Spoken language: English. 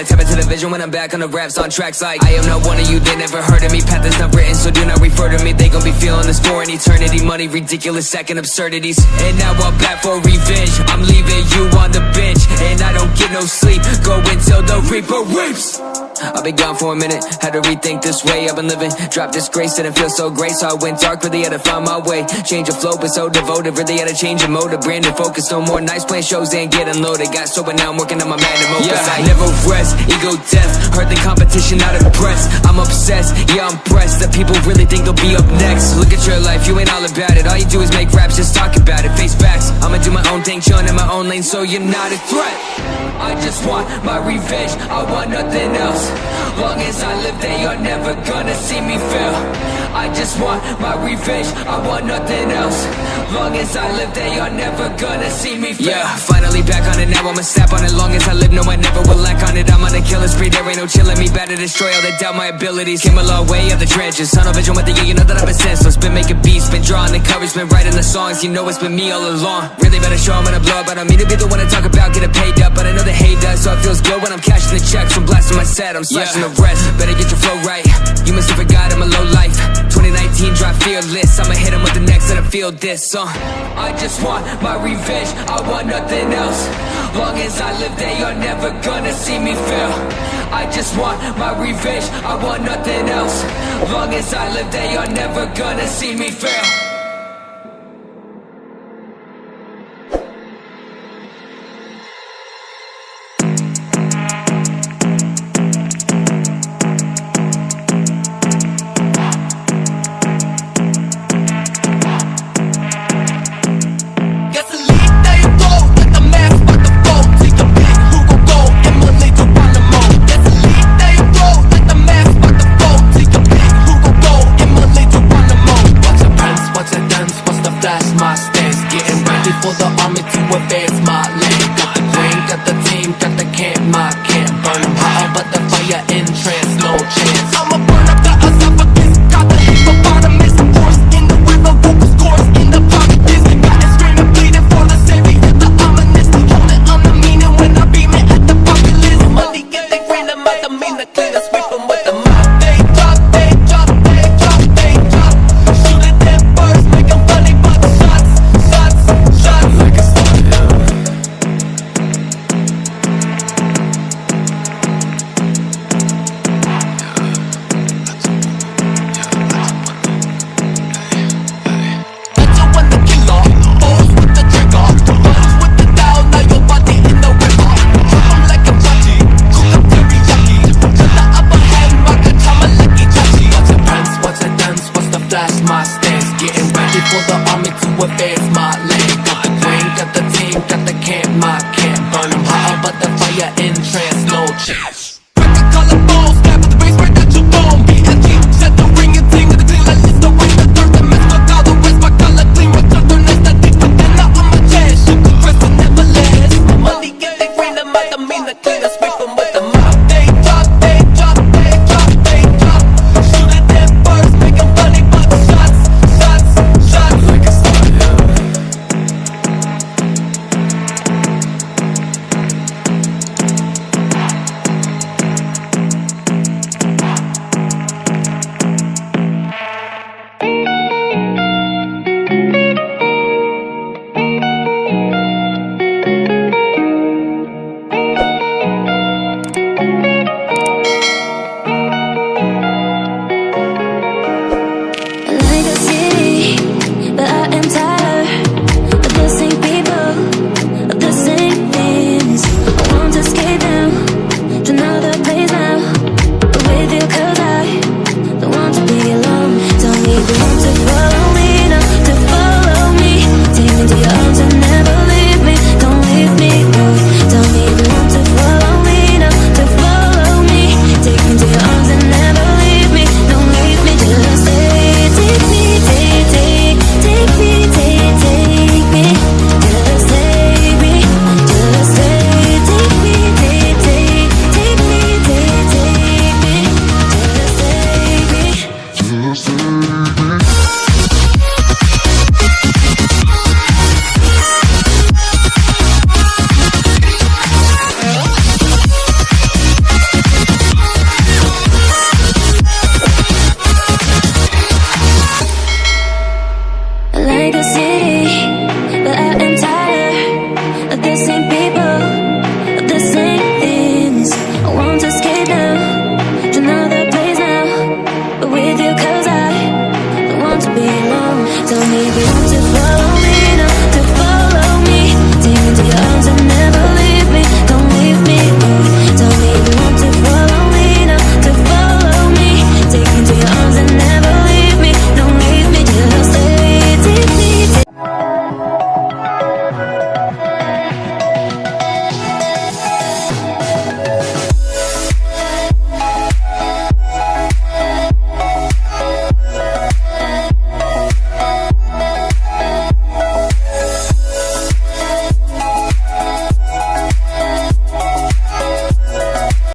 wanna tap into the vision when I'm back on the raps on tracks like I am not one of you, they never heard of me. Path is not written, so do not refer to me. They gon' be feeling this for an eternity. Money, ridiculous, second absurdities. And now I'm back for revenge. I'm leaving you on the bench, and I don't get no sleep. Go until the Reaper weeps. I've been gone for a minute, had to rethink this way I've been living. Dropped disgrace, didn't feel so great, so I went dark, really had to find my way. Change of flow, but so devoted, really had to change of mode. Brand and focus, no more nights playing shows and getting loaded. Got sober, now I'm working on my magnum opus. Yeah, I never rest, ego death, heard the competition, not impressed. I'm obsessed, yeah I'm pressed, that people really think they'll be up next. Look at your life, you ain't all about it, all you do is make raps, just talk about it. Face facts, I'ma do my own thing, chillin' in my own lane, so you're not a threat. I just want my revenge, I want nothing else. Long as I live, they are never gonna see me fail. I just want my revenge, I want nothing else. Long as I live, they are never gonna see me fail. Yeah, finally back on it, now I'ma snap on it. Long as I live, no I never will lack on it. I'm on a killing spree, there ain't no chillin' me. Bad to destroy all that doubt my abilities. Came a long way out the trenches, tunnel vision with the year, you know that I've been senseless. Been making beats, been drawing the coverage, been writing the songs. You know it's been me all along. Really better show 'em when I blow up. I don't mean to be the one to talk about getting paid up, but I know they hate that, so it feels good when I'm cashing the checks. From blasting my set, I'm slashing the rest. Better get your flow right, you must have forgot I'm a low life. 2019 drive fearless, I'ma hit 'em with the next and I feel this. I just want my revenge, I want nothing else. Long as I live, they are never gonna see me fail. I just want my revenge, I want nothing else. Long as I live, they are never gonna see me fail. Break the collar bones.